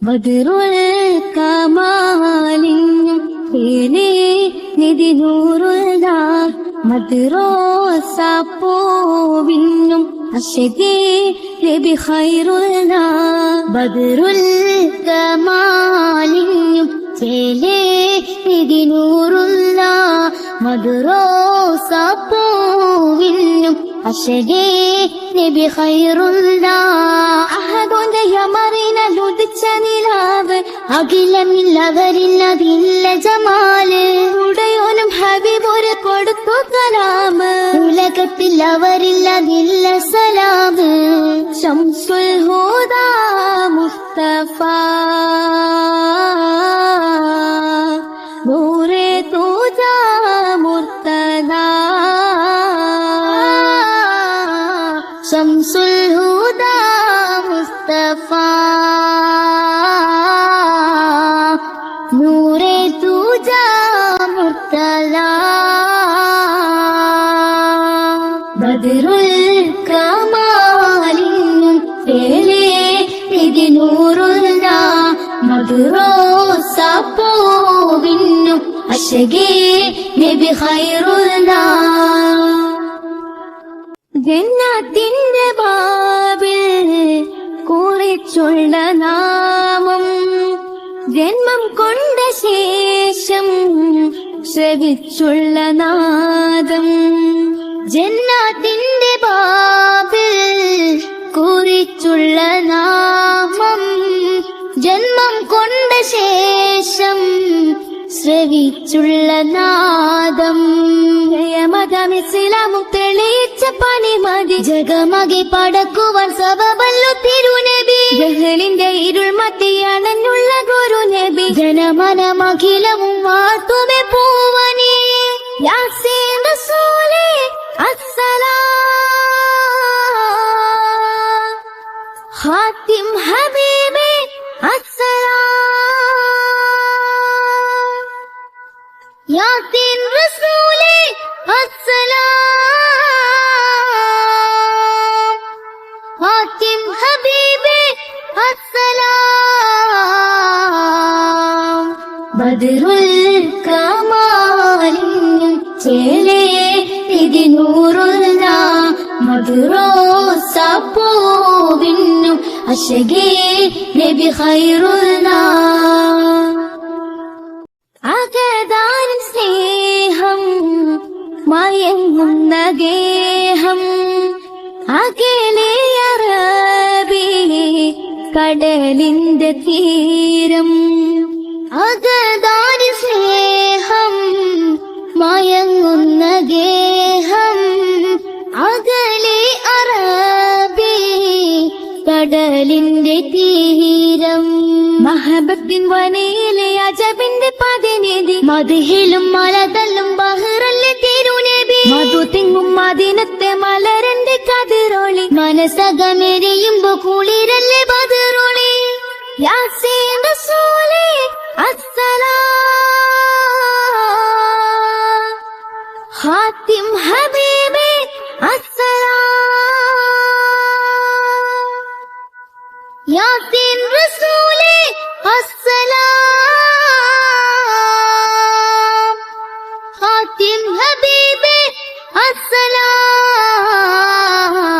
ബദറുൽ കമാലിനും തേനേ നിധി നൂറുള്ള മദ്റോസ പൂവിനും അശകേ നബി ഖൈറുള്ള ബദറുൽ കമാലിനും തേനേ നിധി നൂറുള്ള മദ്റോസ പൂവിനും അശകേ നബി ഖൈറുള്ള അഹദോന്റെ യമറിനുദിച്ച നിലാവ് അഖിലമില്ലവരില്ലതില്ല ജമാല് ഉടയോനും ഹബീബൊരു കൊടുത്തു കലാമ് ഉലകത്തിൽ അവരില്ലതില്ല സലാമ് ശംസുൽ ഹുദാ മുസ്തഫ നൂറെ തൂജാ മുർത്തദാ ശംസുൽ ഹുദാ മുസ്തഫ നൂറെ തൂജാ മുർത്തദാ ബദറുൽ കമാലിനും തേലേ നിധി നൂറുള്ള മദ്റോസ പൂവിനും അശകേ നബി ഖൈറുള്ള ജന്നത്തിന്റെ ബാബിൽ കുറിച്ചുള്ള നാമം ജന്മം കൊണ്ട ശേഷം ശ്രവിച്ചുള്ള നാദം ജന്നത്തിന്റെ ബാബിൽ കുറിച്ചുള്ള നാമം ജന്മം കൊണ്ട ശേഷം ശ്രവിച്ചുള്ള നാദം ജയമതമിസ്ലാമും തെളിയിച്ച പണിമതി ജഗമകെ പടക്കുവാൻ സബബല്ലു തിരുനബി ജഹലിന്റെ ഇരുൾ മത്തിയണഞ്ഞുള്ള ഗുരു നബി ജനമനമഖിലവും വാർത്തുമെ പൂവനി യാസീൻ റസൂലേ അസ്സലാം ഖാതിം ഹബീബേ അസ്സലാം യാസീൻ റസൂലേ അസ്സലാം ഖാതിം ഹബീബേ അസ്സലാം ബദറുൽ കമാലിനും ചേലേ നിധി നൂറുള്ള മദ്റോസ പൂവിനും അശകേ നബി ഖൈറുള്ള അകദാനും സ്നേഹം മയങ്ങുന്ന ഗേഹം അകലെ അറബി കടലിന്റെ തീരം അകദാനും സ്നേഹം മയങ്ങുന്ന ഗേഹം അകലെ അറബി കടലിന്റെ തീരം മഹബത്തിൻ വനയിലെ അജബിന്റെ പതിനിധി മദ്ഹിലും മലതല്ലും ബഹ്റല്ലേ തിരുനബി മധു തിങ്ങും മദീനത്തെ മലരന്റെ കതിരൊളി മനസ്സകമെരിയുമ്പോ കുളിരല്ലേ ബദറൊളി യാസീൻ റസൂലേ അസ്സലാം ഖാതിം ഹബീബേ അസ്സലാം യാസീൻ റസൂലേ അസ്സലാം ഖാതിം ഹബീബേ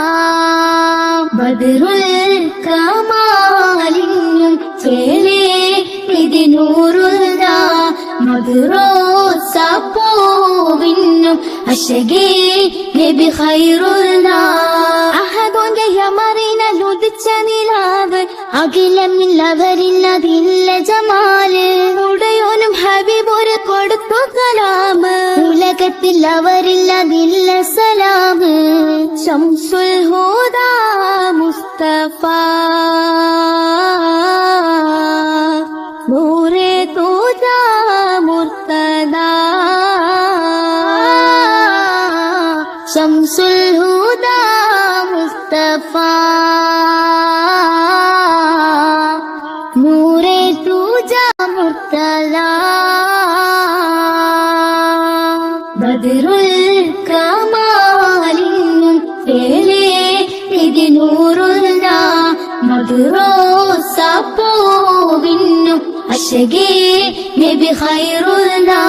അസ്സലാം ബദറുൽ കമാലിനും ചേലേ നിധി നൂറുള്ള മദ്റോസ പൂവിനും അശകേ നബി ഖൈറുള്ള അഹദോന്റെ യമറിനുദിച്ച നിലാവ് അഖിലമില്ലവരില്ലതില്ല ജമാല് ഉടയോനും ഹബീബൊരു കൊടുത്തു കലാമ് ഉലകത്തിൽ അവരില്ലതില്ല സലാമ് ശംസുൽ ഹുദാ മുസ്തഫ നൂറെ തൂജാ മുർത്തദാ ശംസുൽ ഹുദാ മുസ്തഫ നൂറെ തൂജാ മുർത്തദാ ബദറുൽ കമാലിനും തേലേ നിധി നൂറുള്ള മദ്റോസ റോസാപ്പൂവിന്നു അശകേ നബി ഖൈറുൽ നാ